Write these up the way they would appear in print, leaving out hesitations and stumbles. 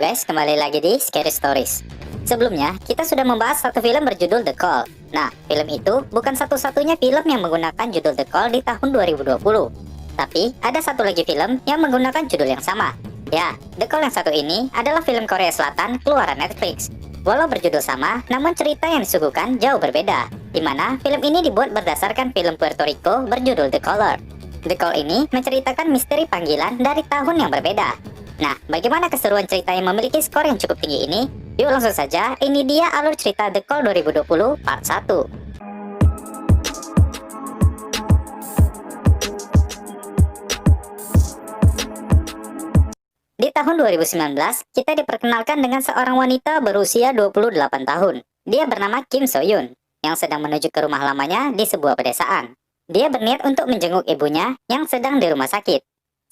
guys, kembali lagi di Scary Stories. Sebelumnya, kita sudah membahas satu film berjudul The Call. Nah, film itu bukan satu-satunya film yang menggunakan judul The Call di tahun 2020. Tapi, ada satu lagi film yang menggunakan judul yang sama. Ya, The Call yang satu ini adalah film Korea Selatan keluaran Netflix. Walau berjudul sama, namun cerita yang disuguhkan jauh berbeda. Di mana film ini dibuat berdasarkan film Puerto Rico berjudul The Caller. The Call ini menceritakan misteri panggilan dari tahun yang berbeda. Nah, bagaimana keseruan cerita yang memiliki skor yang cukup tinggi ini? Yuk langsung saja, ini dia alur cerita The Call 2020 Part 1. Di tahun 2019, kita diperkenalkan dengan seorang wanita berusia 28 tahun. Dia bernama Kim So-yoon, yang sedang menuju ke rumah lamanya di sebuah pedesaan. Dia berniat untuk menjenguk ibunya yang sedang di rumah sakit.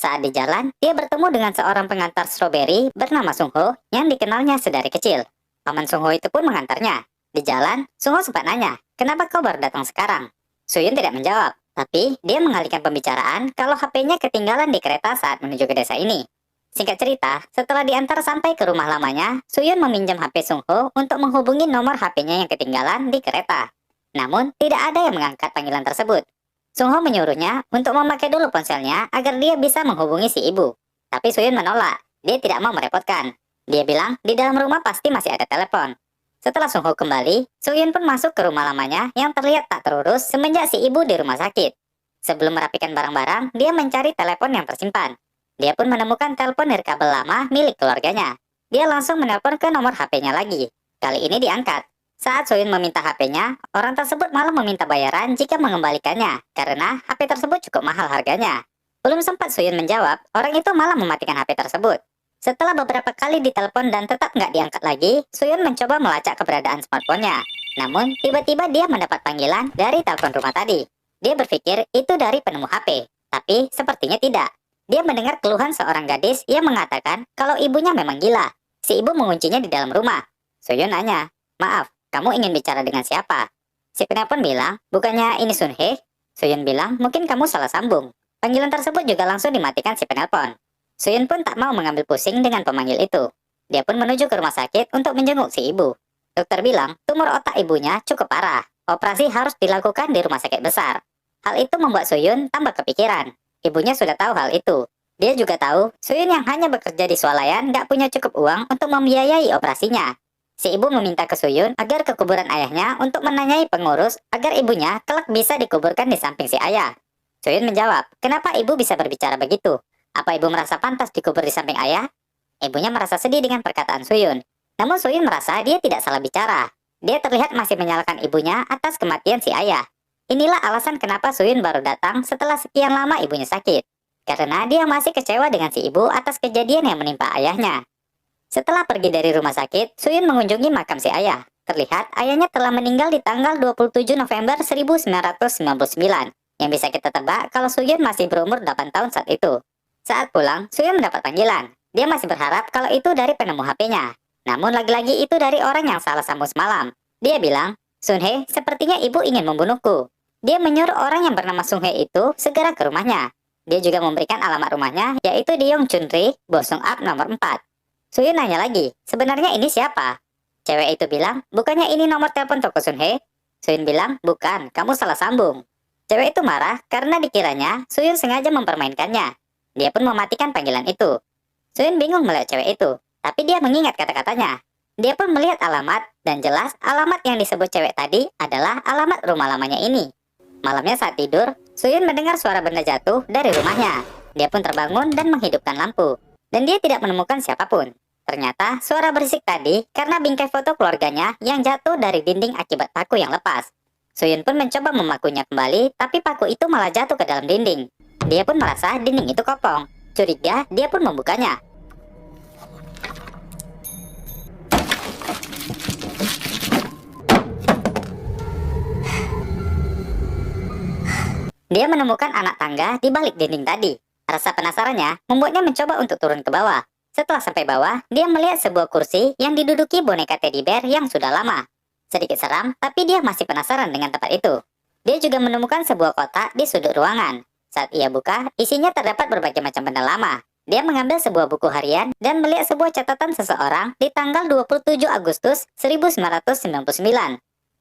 Saat di jalan, dia bertemu dengan seorang pengantar stroberi bernama Sung Ho yang dikenalnya sedari kecil. Paman Sung Ho itu pun mengantarnya. Di jalan, Sung Ho sempat nanya, "Kenapa kau baru datang sekarang?" Suyun tidak menjawab, tapi dia mengalihkan pembicaraan kalau HP-nya ketinggalan di kereta saat menuju ke desa ini. Singkat cerita, setelah diantar sampai ke rumah lamanya, Suyun meminjam HP Sung Ho untuk menghubungi nomor HP-nya yang ketinggalan di kereta. Namun, tidak ada yang mengangkat panggilan tersebut. Sung Ho menyuruhnya untuk memakai dulu ponselnya agar dia bisa menghubungi si ibu. Tapi Suyun menolak, dia tidak mau merepotkan. Dia bilang di dalam rumah pasti masih ada telepon. Setelah Sung Ho kembali, Suyun pun masuk ke rumah lamanya yang terlihat tak terurus semenjak si ibu di rumah sakit. Sebelum merapikan barang-barang, dia mencari telepon yang tersimpan. Dia pun menemukan telepon nirkabel lama milik keluarganya. Dia langsung menelpon ke nomor HP-nya lagi. Kali ini diangkat. Saat Suyun meminta HP-nya, orang tersebut malah meminta bayaran jika mengembalikannya, karena HP tersebut cukup mahal harganya. Belum sempat Suyun menjawab, orang itu malah mematikan HP tersebut. Setelah beberapa kali ditelepon dan tetap nggak diangkat lagi, Suyun mencoba melacak keberadaan smartphone-nya. Namun, tiba-tiba dia mendapat panggilan dari telepon rumah tadi. Dia berpikir itu dari penemu HP, tapi sepertinya tidak. Dia mendengar keluhan seorang gadis yang mengatakan kalau ibunya memang gila. Si ibu menguncinya di dalam rumah. Suyun nanya, "Maaf, kamu ingin bicara dengan siapa?" Si penelpon bilang, "Bukannya ini Sun Hee?" Suyun bilang, "Mungkin kamu salah sambung." Panggilan tersebut juga langsung dimatikan si penelpon. Suyun pun tak mau mengambil pusing dengan pemanggil itu. Dia pun menuju ke rumah sakit untuk menjenguk si ibu. Dokter bilang, tumor otak ibunya cukup parah. Operasi harus dilakukan di rumah sakit besar. Hal itu membuat Suyun tambah kepikiran. Ibunya sudah tahu hal itu. Dia juga tahu, Suyun yang hanya bekerja di swalayan gak punya cukup uang untuk membiayai operasinya. Si ibu meminta ke Suyun agar ke kuburan ayahnya untuk menanyai pengurus agar ibunya kelak bisa dikuburkan di samping si ayah. Suyun menjawab, "Kenapa ibu bisa berbicara begitu? Apa ibu merasa pantas dikubur di samping ayah?" Ibunya merasa sedih dengan perkataan Suyun. Namun Suyun merasa dia tidak salah bicara. Dia terlihat masih menyalahkan ibunya atas kematian si ayah. Inilah alasan kenapa Suyun baru datang setelah sekian lama ibunya sakit. Karena dia masih kecewa dengan si ibu atas kejadian yang menimpa ayahnya. Setelah pergi dari rumah sakit, Suyun mengunjungi makam si ayah. Terlihat ayahnya telah meninggal di tanggal 27 November 1999. Yang bisa kita tebak kalau Suyun masih berumur 8 tahun saat itu. Saat pulang, Suyun mendapat panggilan. Dia masih berharap kalau itu dari penemu HP-nya. Namun lagi-lagi itu dari orang yang salah sambung semalam. Dia bilang, "Sun Hee, sepertinya ibu ingin membunuhku." Dia menyuruh orang yang bernama Sung Hee itu segera ke rumahnya. Dia juga memberikan alamat rumahnya, yaitu di Yongchunri, Bosung Up nomor 4. Suyun nanya lagi, "Sebenarnya ini siapa?" Cewek itu bilang, "Bukannya ini nomor telepon toko Sun Hee?" Suyun bilang, "Bukan, kamu salah sambung." Cewek itu marah karena dikiranya Suyun sengaja mempermainkannya. Dia pun mematikan panggilan itu. Suyun bingung melihat cewek itu, tapi dia mengingat kata-katanya. Dia pun melihat alamat, dan jelas alamat yang disebut cewek tadi adalah alamat rumah lamanya ini. Malamnya saat tidur, Suyun mendengar suara benda jatuh dari rumahnya. Dia pun terbangun dan menghidupkan lampu. Dan dia tidak menemukan siapapun. Ternyata suara berisik tadi karena bingkai foto keluarganya yang jatuh dari dinding akibat paku yang lepas. Suyun pun mencoba memakunya kembali, tapi paku itu malah jatuh ke dalam dinding. Dia pun merasa dinding itu kopong. Curiga, dia pun membukanya. Dia menemukan anak tangga di balik dinding tadi. Rasa penasarannya membuatnya mencoba untuk turun ke bawah. Setelah sampai bawah, dia melihat sebuah kursi yang diduduki boneka teddy bear yang sudah lama. Sedikit seram, tapi dia masih penasaran dengan tempat itu. Dia juga menemukan sebuah kotak di sudut ruangan. Saat ia buka, isinya terdapat berbagai macam benda lama. Dia mengambil sebuah buku harian dan melihat sebuah catatan seseorang di tanggal 27 Agustus 1999.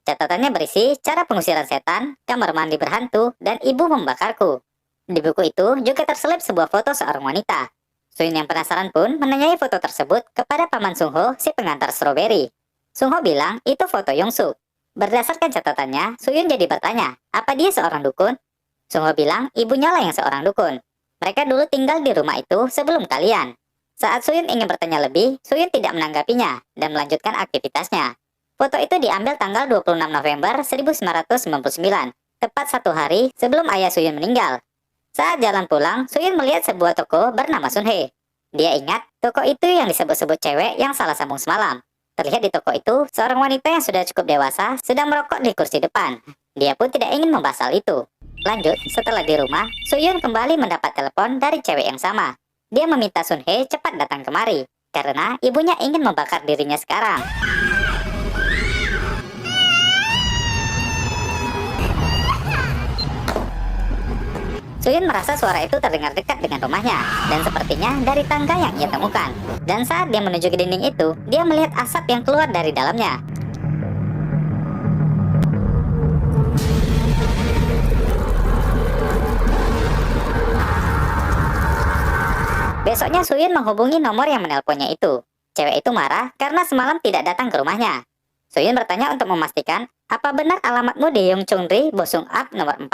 Catatannya berisi cara pengusiran setan, kamar mandi berhantu, dan ibu membakarku. Di buku itu juga terselip sebuah foto seorang wanita. Suyun yang penasaran pun menanyai foto tersebut kepada paman Sungho, si pengantar stroberi. Sungho bilang itu foto Yongsuk. Berdasarkan catatannya, Suyun jadi bertanya, apa dia seorang dukun? Sungho bilang ibunya lah yang seorang dukun. Mereka dulu tinggal di rumah itu sebelum kalian. Saat Suyun ingin bertanya lebih, Suyun tidak menanggapinya dan melanjutkan aktivitasnya. Foto itu diambil tanggal 26 November 1999, tepat 1 hari sebelum ayah Suyun meninggal. Saat jalan pulang, Suyun melihat sebuah toko bernama Sunhae. Dia ingat toko itu yang disebut-sebut cewek yang salah sambung semalam. Terlihat di toko itu, seorang wanita yang sudah cukup dewasa sedang merokok di kursi depan. Dia pun tidak ingin membahas hal itu. Lanjut, setelah di rumah, Suyun kembali mendapat telepon dari cewek yang sama. Dia meminta Sunhae cepat datang kemari, karena ibunya ingin membakar dirinya sekarang. Suyun merasa suara itu terdengar dekat dengan rumahnya, dan sepertinya dari tangga yang ia temukan. Dan saat dia menuju ke dinding itu, dia melihat asap yang keluar dari dalamnya. Besoknya Suyun menghubungi nomor yang menelponnya itu. Cewek itu marah karena semalam tidak datang ke rumahnya. Suyun bertanya untuk memastikan, apa benar alamatmu di Yongchungri, Bosung Ap nomor 4?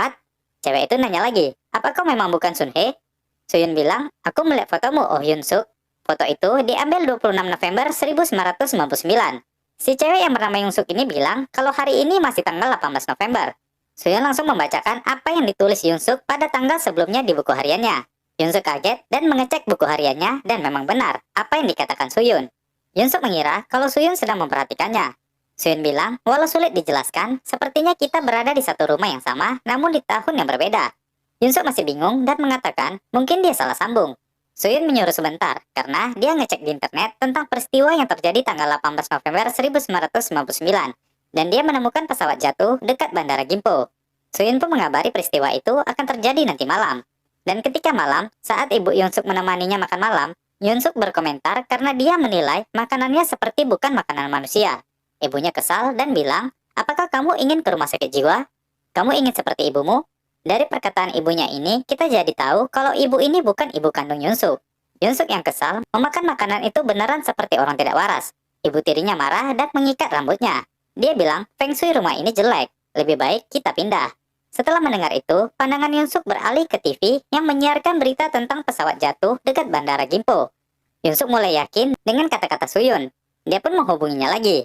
Cewek itu nanya lagi, apa kau memang bukan Sunhae? Suyun bilang, aku melihat fotomu, Oh Yun-suk. Foto itu diambil 26 November 1999. Si cewek yang bernama Yongsuk ini bilang kalau hari ini masih tanggal 18 November. Suyun langsung membacakan apa yang ditulis Yongsuk pada tanggal sebelumnya di buku hariannya. Yongsuk kaget dan mengecek buku hariannya dan memang benar apa yang dikatakan Suyun. Yongsuk mengira kalau Suyun sedang memperhatikannya. Suyun bilang, walau sulit dijelaskan, sepertinya kita berada di satu rumah yang sama namun di tahun yang berbeda. Yongsuk masih bingung dan mengatakan mungkin dia salah sambung. Suyun menyuruh sebentar karena dia ngecek di internet tentang peristiwa yang terjadi tanggal 18 November 1999 dan dia menemukan pesawat jatuh dekat Bandara Gimpo. Suyun pun mengabari peristiwa itu akan terjadi nanti malam. Dan ketika malam, saat ibu Yongsuk menemaninya makan malam, Yongsuk berkomentar karena dia menilai makanannya seperti bukan makanan manusia. Ibunya kesal dan bilang, apakah kamu ingin ke rumah sakit jiwa? Kamu ingin seperti ibumu? Dari perkataan ibunya ini, kita jadi tahu kalau ibu ini bukan ibu kandung Yongsuk. Yongsuk yang kesal, memakan makanan itu beneran seperti orang tidak waras. Ibu tirinya marah dan mengikat rambutnya. Dia bilang, feng shui rumah ini jelek, lebih baik kita pindah. Setelah mendengar itu, pandangan Yongsuk beralih ke TV yang menyiarkan berita tentang pesawat jatuh dekat Bandara Gimpo. Yongsuk mulai yakin dengan kata-kata Suyun. Dia pun menghubunginya lagi.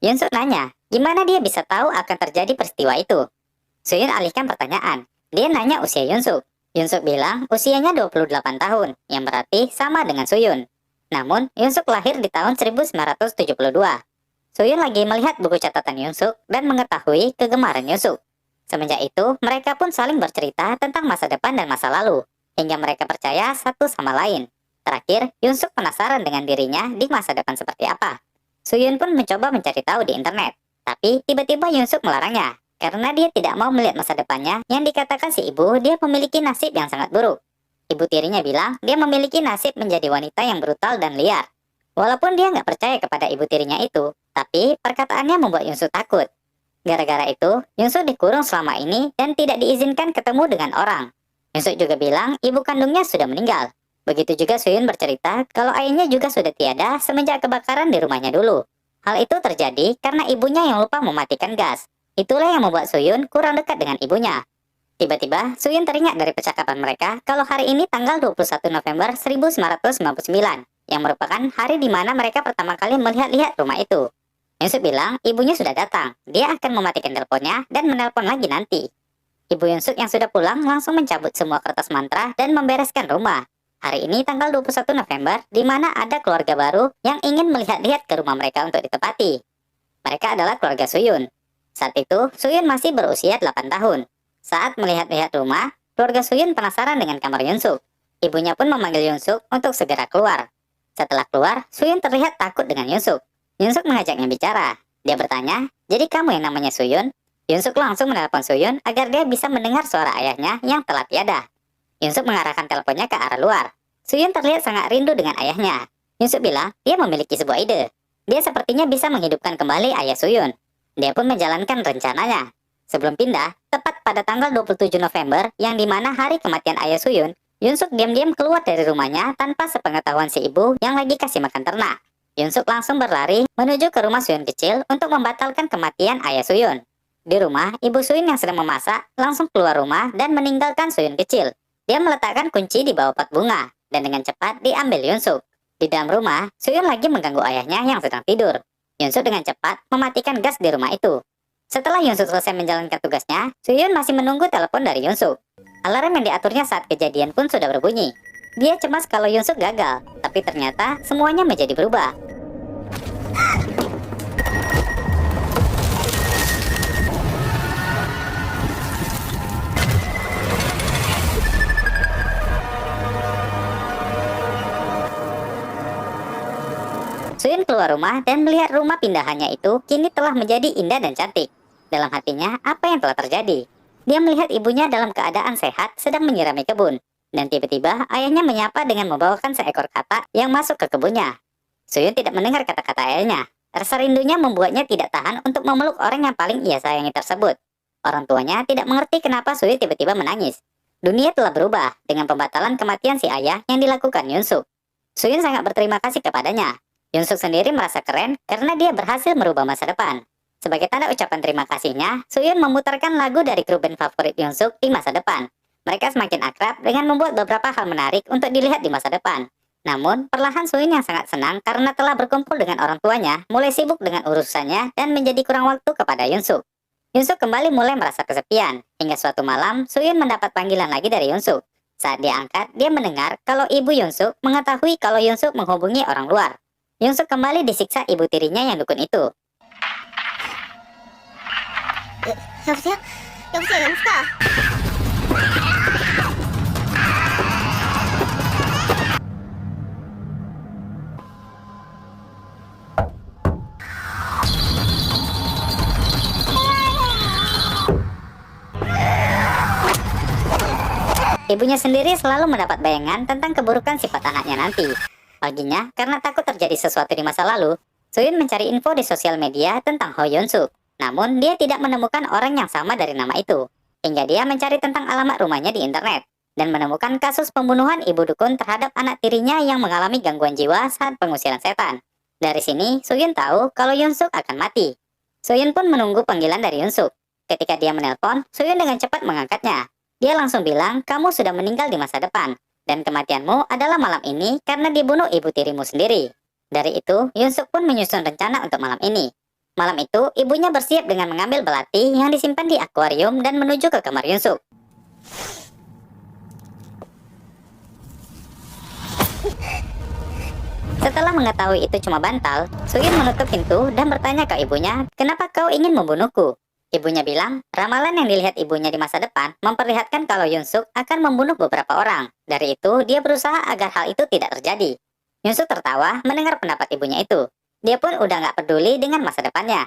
Yongsuk nanya, gimana dia bisa tahu akan terjadi peristiwa itu? Suyun alihkan pertanyaan. Dia nanya usia Yongsuk. Yongsuk bilang usianya 28 tahun, yang berarti sama dengan Suyun. Namun, Yongsuk lahir di tahun 1972. Suyun lagi melihat buku catatan Yongsuk dan mengetahui kegemaran Yongsuk. Semenjak itu, mereka pun saling bercerita tentang masa depan dan masa lalu, hingga mereka percaya satu sama lain. Terakhir, Yongsuk penasaran dengan dirinya di masa depan seperti apa. Suyun pun mencoba mencari tahu di internet, tapi tiba-tiba Yongsuk melarangnya, karena dia tidak mau melihat masa depannya yang dikatakan si ibu dia memiliki nasib yang sangat buruk. Ibu tirinya bilang dia memiliki nasib menjadi wanita yang brutal dan liar. Walaupun dia nggak percaya kepada ibu tirinya itu, tapi perkataannya membuat Yongsuk takut. Gara-gara itu, Yongsuk dikurung selama ini dan tidak diizinkan ketemu dengan orang. Yongsuk juga bilang ibu kandungnya sudah meninggal. Begitu juga Suyun bercerita kalau ayahnya juga sudah tiada semenjak kebakaran di rumahnya dulu. Hal itu terjadi karena ibunya yang lupa mematikan gas. Itulah yang membuat Suyun kurang dekat dengan ibunya. Tiba-tiba, Suyun teringat dari percakapan mereka kalau hari ini tanggal 21 November 1999, yang merupakan hari di mana mereka pertama kali melihat-lihat rumah itu. Yongsuk bilang ibunya sudah datang, dia akan mematikan teleponnya dan menelpon lagi nanti. Ibu Yongsuk yang sudah pulang langsung mencabut semua kertas mantra dan membereskan rumah. Hari ini tanggal 21 November, di mana ada keluarga baru yang ingin melihat-lihat ke rumah mereka untuk ditepati. Mereka adalah keluarga Suyun. Saat itu, Suyun masih berusia 8 tahun. Saat melihat-lihat rumah, keluarga Suyun penasaran dengan kamar Yongsuk. Ibunya pun memanggil Yongsuk untuk segera keluar. Setelah keluar, Suyun terlihat takut dengan Yongsuk. Yongsuk mengajaknya bicara. Dia bertanya, jadi kamu yang namanya Suyun? Yongsuk langsung menelpon Suyun agar dia bisa mendengar suara ayahnya yang telah tiada. Yongsuk mengarahkan teleponnya ke arah luar. Suyun terlihat sangat rindu dengan ayahnya. Yunsuk bilang dia memiliki sebuah ide. Dia sepertinya bisa menghidupkan kembali ayah Suyun. Dia pun menjalankan rencananya. Sebelum pindah, tepat pada tanggal 27 November, yang dimana hari kematian ayah Suyun, Yunsuk diam-diam keluar dari rumahnya tanpa sepengetahuan si ibu yang lagi kasih makan ternak. Yunsuk langsung berlari menuju ke rumah Suyun kecil untuk membatalkan kematian ayah Suyun. Di rumah, ibu Suyun yang sedang memasak langsung keluar rumah dan meninggalkan Suyun kecil. Dia meletakkan kunci di bawah pot bunga, dan dengan cepat diambil Yunsuk. Di dalam rumah, Suyun lagi mengganggu ayahnya yang sedang tidur. Yunsuk dengan cepat mematikan gas di rumah itu. Setelah Yunsuk selesai menjalankan tugasnya, Suyun masih menunggu telepon dari Yunsuk. Alarm yang diaturnya saat kejadian pun sudah berbunyi. Dia cemas kalau Yunsuk gagal, tapi ternyata semuanya menjadi berubah. Suyun keluar rumah dan melihat rumah pindahannya itu kini telah menjadi indah dan cantik. Dalam hatinya, apa yang telah terjadi? Dia melihat ibunya dalam keadaan sehat sedang menyirami kebun. Dan tiba-tiba ayahnya menyapa dengan membawakan seekor katak yang masuk ke kebunnya. Suyun tidak mendengar kata-kata ayahnya. Rasa rindunya membuatnya tidak tahan untuk memeluk orang yang paling ia sayangi tersebut. Orang tuanya tidak mengerti kenapa Suyun tiba-tiba menangis. Dunia telah berubah dengan pembatalan kematian si ayah yang dilakukan Yunsuk. Suyun sangat berterima kasih kepadanya. Yunsuk sendiri merasa keren karena dia berhasil merubah masa depan. Sebagai tanda ucapan terima kasihnya, Suyun memutarkan lagu dari grup band favorit Yunsuk di masa depan. Mereka semakin akrab dengan membuat beberapa hal menarik untuk dilihat di masa depan. Namun, perlahan Suyun yang sangat senang karena telah berkumpul dengan orang tuanya, mulai sibuk dengan urusannya dan menjadi kurang waktu kepada Yunsuk. Yunsuk kembali mulai merasa kesepian, hingga suatu malam Suyun mendapat panggilan lagi dari Yunsuk. Saat dia angkat, dia mendengar kalau ibu Yunsuk mengetahui kalau Yunsuk menghubungi orang luar. Yunsuk kembali disiksa ibu tirinya yang dukun itu. 여보세요? 여보세요, 영수가. Ibunya sendiri selalu mendapat bayangan tentang keburukan sifat anaknya nanti. Paginya, karena takut terjadi sesuatu di masa lalu, Suyun mencari info di sosial media tentang Ho Yunsuk. Namun, dia tidak menemukan orang yang sama dari nama itu. Hingga dia mencari tentang alamat rumahnya di internet, dan menemukan kasus pembunuhan ibu dukun terhadap anak tirinya yang mengalami gangguan jiwa saat pengusiran setan. Dari sini, Suyun tahu kalau Yunsuk akan mati. Suyun pun menunggu panggilan dari Yunsuk. Ketika dia menelpon, Suyun dengan cepat mengangkatnya. Dia langsung bilang, kamu sudah meninggal di masa depan, dan kematianmu adalah malam ini karena dibunuh ibu tirimu sendiri. Dari itu, Yunsuk pun menyusun rencana untuk malam ini. Malam itu, ibunya bersiap dengan mengambil belati yang disimpan di akuarium dan menuju ke kamar Yunsuk. Setelah mengetahui itu cuma bantal, Suyun menutup pintu dan bertanya ke ibunya, kenapa kau ingin membunuhku? Ibunya bilang, ramalan yang dilihat ibunya di masa depan memperlihatkan kalau Yunsuk akan membunuh beberapa orang. Dari itu, dia berusaha agar hal itu tidak terjadi. Yunsuk tertawa mendengar pendapat ibunya itu. Dia pun udah nggak peduli dengan masa depannya.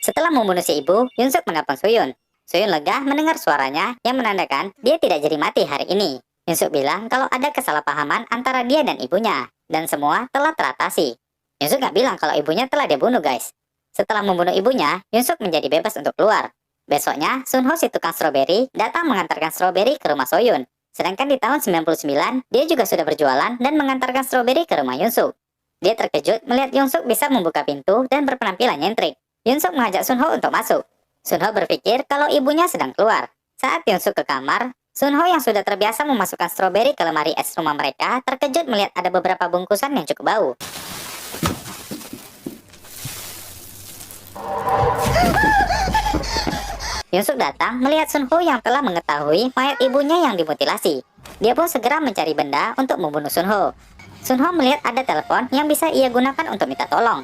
Setelah membunuh si ibu, Yunsuk menelpon Suyun. Suyun lega mendengar suaranya yang menandakan dia tidak jadi mati hari ini. Yunsuk bilang kalau ada kesalahpahaman antara dia dan ibunya, dan semua telah teratasi. Yunsuk nggak bilang kalau ibunya telah dia bunuh, guys. Setelah membunuh ibunya, Yunsuk menjadi bebas untuk keluar. Besoknya, Sunho si tukang stroberi datang mengantarkan stroberi ke rumah Soyun. Sedangkan di tahun 99, dia juga sudah berjualan dan mengantarkan stroberi ke rumah Yunsuk. Dia terkejut melihat Yunsuk bisa membuka pintu dan berpenampilan nyentrik. Yunsuk mengajak Sunho untuk masuk. Sunho berpikir kalau ibunya sedang keluar. Saat Yunsuk ke kamar, Sunho yang sudah terbiasa memasukkan stroberi ke lemari es rumah mereka terkejut melihat ada beberapa bungkusan yang cukup bau. Yunsuk datang melihat Sunho yang telah mengetahui mayat ibunya yang dimutilasi. Dia pun segera mencari benda untuk membunuh Sunho. Sunho melihat ada telepon yang bisa ia gunakan untuk minta tolong.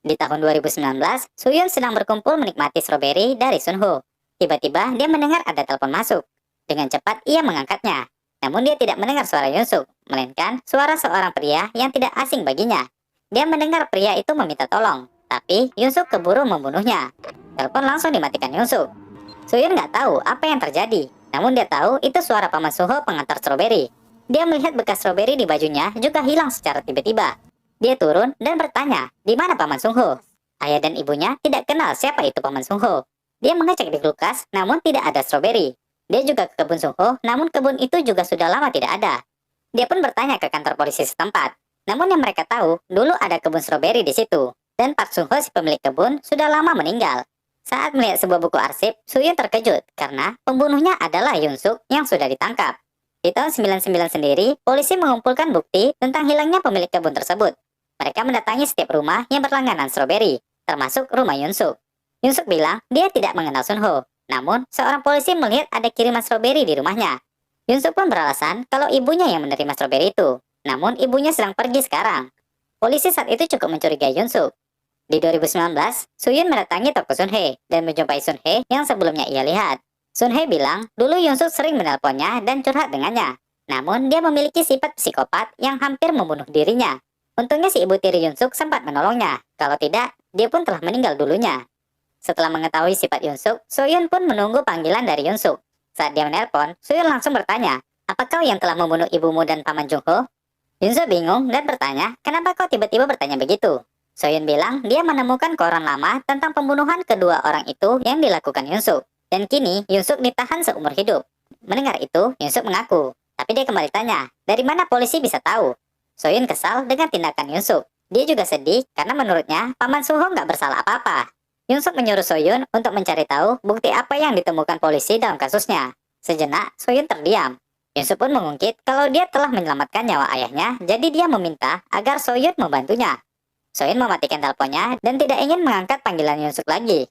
Di tahun 2019, Suyun sedang berkumpul menikmati stroberi dari Sunho. Tiba-tiba dia mendengar ada telepon masuk. Dengan cepat ia mengangkatnya. Namun dia tidak mendengar suara Yunsuk, melainkan suara seorang pria yang tidak asing baginya. dia mendengar pria itu meminta tolong, tapi Yunsuk keburu membunuhnya. Telepon langsung dimatikan Yunsuk. Soyun nggak tahu apa yang terjadi, namun dia tahu itu suara Paman Sunho pengantar stroberi. Dia melihat bekas stroberi di bajunya juga hilang secara tiba-tiba. Dia turun dan bertanya, di mana Paman Sunho? Ayah dan ibunya tidak kenal siapa itu Paman Sunho. Dia mengecek di kulkas, namun tidak ada stroberi. Dia juga ke kebun Sunho, namun kebun itu juga sudah lama tidak ada. Dia pun bertanya ke kantor polisi setempat. Namun yang mereka tahu, dulu ada kebun stroberi di situ. Dan Park Sunho si pemilik kebun sudah lama meninggal. Saat melihat sebuah buku arsip, Suyun terkejut karena pembunuhnya adalah Yunsuk yang sudah ditangkap. Di tahun 99 sendiri, polisi mengumpulkan bukti tentang hilangnya pemilik kebun tersebut. Mereka mendatangi setiap rumah yang berlangganan stroberi, termasuk rumah Yunsuk. Yunsuk bilang dia tidak mengenal Sunho. Namun, seorang polisi melihat ada kiriman stroberi di rumahnya. Yunsuk pun beralasan kalau ibunya yang menerima stroberi itu. Namun, ibunya sedang pergi sekarang. Polisi saat itu cukup mencurigai Yunsuk. Di 2019, Suyun mendatangi toko Sunhae dan menjumpai Sunhae yang sebelumnya ia lihat. Sunhae bilang dulu Yunsuk sering menelponnya dan curhat dengannya. Namun, dia memiliki sifat psikopat yang hampir membunuh dirinya. Untungnya si ibu tiri Yunsuk sempat menolongnya. Kalau tidak, dia pun telah meninggal dulunya. Setelah mengetahui sifat Yunsuk, Soyun pun menunggu panggilan dari Yunsuk. Saat dia menelpon, Soyun langsung bertanya, "Apa kau yang telah membunuh ibumu dan Paman Jungho?" Yunsuk bingung dan bertanya, "Kenapa kau tiba-tiba bertanya begitu?" Soyun bilang dia menemukan koran lama tentang pembunuhan kedua orang itu yang dilakukan Yunsuk. Dan kini Yunsuk ditahan seumur hidup. Mendengar itu, Yunsuk mengaku. Tapi dia kembali tanya, dari mana polisi bisa tahu? Soyun kesal dengan tindakan Yunsuk. Dia juga sedih karena menurutnya Paman Sunho nggak bersalah apa-apa. Yunsuk menyuruh Soyun untuk mencari tahu bukti apa yang ditemukan polisi dalam kasusnya. Sejenak, Soyun terdiam. Yunsuk pun mengungkit kalau dia telah menyelamatkan nyawa ayahnya, jadi dia meminta agar Soyun membantunya. Soyun mematikan teleponnya dan tidak ingin mengangkat panggilan Yunsuk lagi.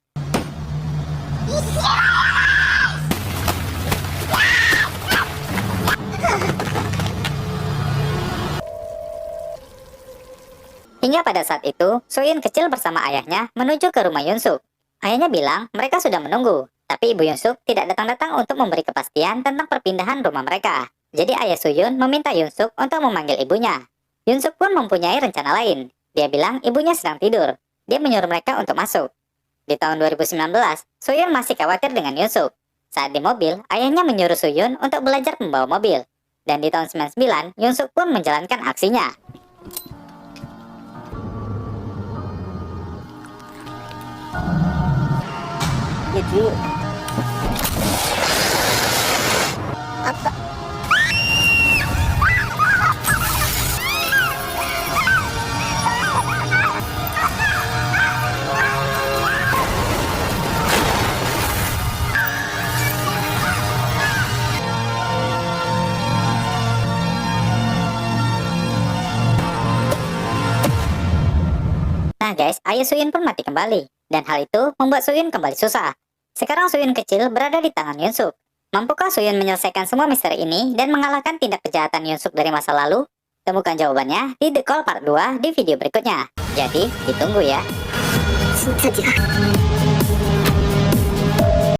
Hingga pada saat itu, Soyun kecil bersama ayahnya menuju ke rumah Yunsuk. Ayahnya bilang mereka sudah menunggu, tapi ibu Yunsuk tidak datang-datang untuk memberi kepastian tentang perpindahan rumah mereka. Jadi ayah Soyun meminta Yunsuk untuk memanggil ibunya. Yunsuk pun mempunyai rencana lain. Dia bilang ibunya sedang tidur. Dia menyuruh mereka untuk masuk. Di tahun 2019, Soyun masih khawatir dengan Yunsuk. Saat di mobil, ayahnya menyuruh Soyun untuk belajar membawa mobil. Dan di tahun 99, Yunsuk pun menjalankan aksinya. Gitu. Apa? Nah guys, ayah Soyun pun mati kembali. Dan hal itu membuat Soyun kembali susah. Sekarang Soyun kecil berada di tangan Yunsuk. Mampukah Soyun menyelesaikan semua misteri ini dan mengalahkan tindak kejahatan Yunsuk dari masa lalu? Temukan jawabannya di The Call Part 2 di video berikutnya. Jadi, ditunggu ya. 진짜 네가